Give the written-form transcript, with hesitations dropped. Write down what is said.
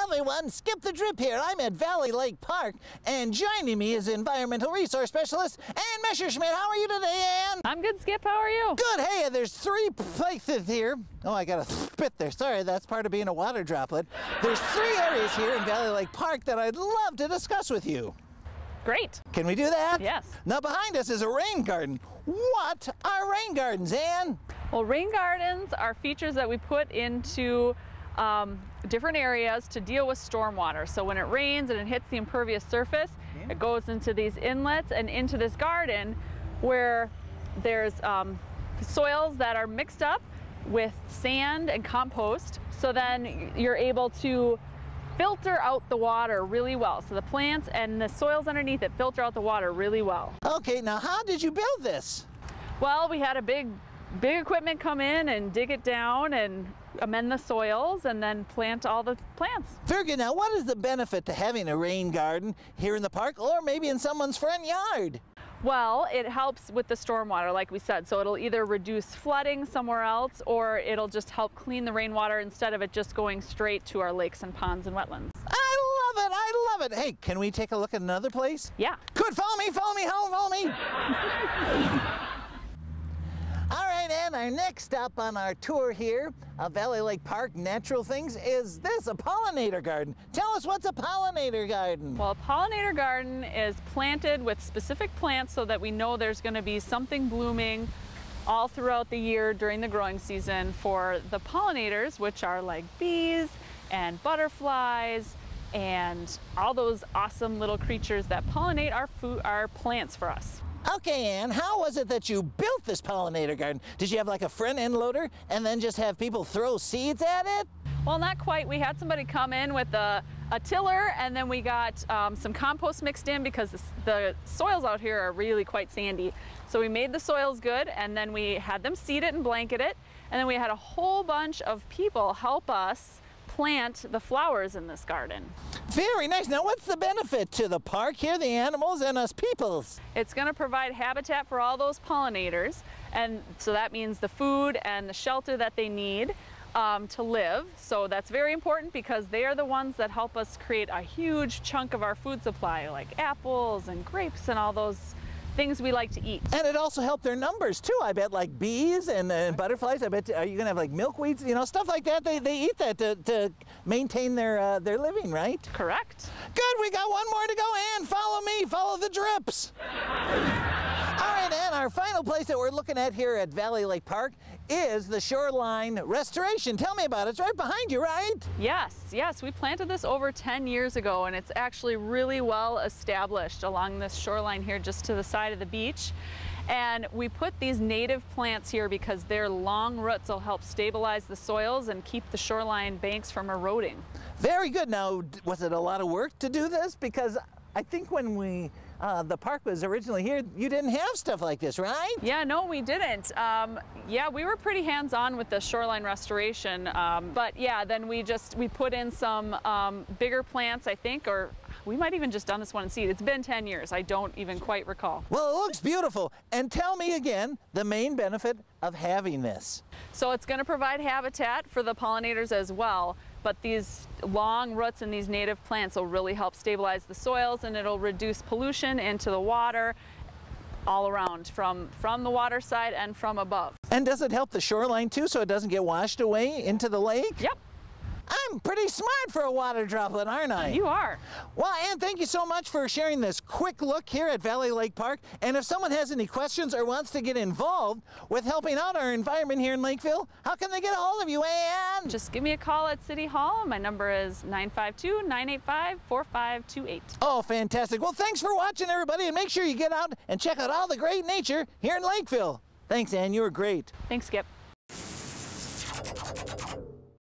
Everyone, Skip the Drip here. I'm at Valley Lake Park, and joining me is Environmental Resource Specialist Ann Messerschmidt. How are you today, Ann? I'm good, Skip. How are you? Good. Hey, there's 3 places here. Oh, I got a spit there. Sorry, that's part of being a water droplet. There's 3 areas here in Valley Lake Park that I'd love to discuss with you. Great. Can we do that? Yes. Now, behind us is a rain garden. What are rain gardens, Ann? Well, rain gardens are features that we put into different areas to deal with stormwater. So when it rains and it hits the impervious surface, it goes into these inlets and into this garden where there's soils that are mixed up with sand and compost. So then you're able to filter out the water really well. So the plants and the soils underneath it filter out the water really well. Okay, now how did you build this? Well, we had a big equipment come in and dig it down and amend the soils and then plant all the plants. Very good. Now, what is the benefit to having a rain garden here in the park or maybe in someone's front yard? Well, it helps with the stormwater, like we said. So it'll either reduce flooding somewhere else or it'll just help clean the rainwater instead of it just going straight to our lakes and ponds and wetlands. I love it. I love it. Hey, can we take a look at another place? Yeah. Good. Follow me, follow me. All right, Ann, our next stop on our tour here of Valley Lake Park Natural Things is this, a pollinator garden. Tell us, what's a pollinator garden? Well, a pollinator garden is planted with specific plants so that we know there's going to be something blooming all throughout the year during the growing season for the pollinators, which are like bees and butterflies and all those awesome little creatures that pollinate our plants for us. Okay, Ann, how was it that you built this pollinator garden? Did you have like a front end loader and then just have people throw seeds at it? Well, not quite. We had somebody come in with a tiller and then we got some compost mixed in because the soils out here are really quite sandy. So we made the soils good and then we had them seed it and blanket it. And then we had a whole bunch of people help us plant the flowers in this garden. Very nice. Now, what's the benefit to the park here, the animals, and us peoples? It's going to provide habitat for all those pollinators, and so that means the food and the shelter that they need to live. So that's very important because they are the ones that help us create a huge chunk of our food supply, like apples and grapes and all those things we like to eat. And it also helped their numbers too, I bet, like bees and butterflies. I bet, are you gonna have like milkweeds, you know, stuff like that? They eat that to maintain their living, right? Correct. Good, we got one more to go, Ann. Follow me, follow the drips. All right, Ann, our final place that we're looking at here at Valley Lake Park is the shoreline restoration. Tell me about it. It's right behind you, right? Yes, we planted this over 10 years ago and it's actually really well established along this shoreline here just to the side of the beach. And we put these native plants here because their long roots will help stabilize the soils and keep the shoreline banks from eroding. Very good. Now, was it a lot of work to do this? Because I think when the park was originally here, you didn't have stuff like this, right? Yeah, no, we didn't. Yeah, we were pretty hands-on with the shoreline restoration, but yeah, then we put in some bigger plants, I think, or we might even just done this one in seed. It's been 10 years. I don't even quite recall. Well, it looks beautiful. And tell me again the main benefit of having this. So it's going to provide habitat for the pollinators as well, but these long roots in these native plants will really help stabilize the soils and it'll reduce pollution into the water all around from the water side and from above. And does it help the shoreline too so it doesn't get washed away into the lake? Yep. I'm pretty smart for a water droplet, aren't I? You are. Well, Ann, thank you so much for sharing this quick look here at Valley Lake Park. And if someone has any questions or wants to get involved with helping out our environment here in Lakeville, how can they get a hold of you, Ann? Just give me a call at City Hall. My number is 952-985-4528. Oh, fantastic. Well, thanks for watching, everybody, and make sure you get out and check out all the great nature here in Lakeville. Thanks, Ann. You were great. Thanks, Skip.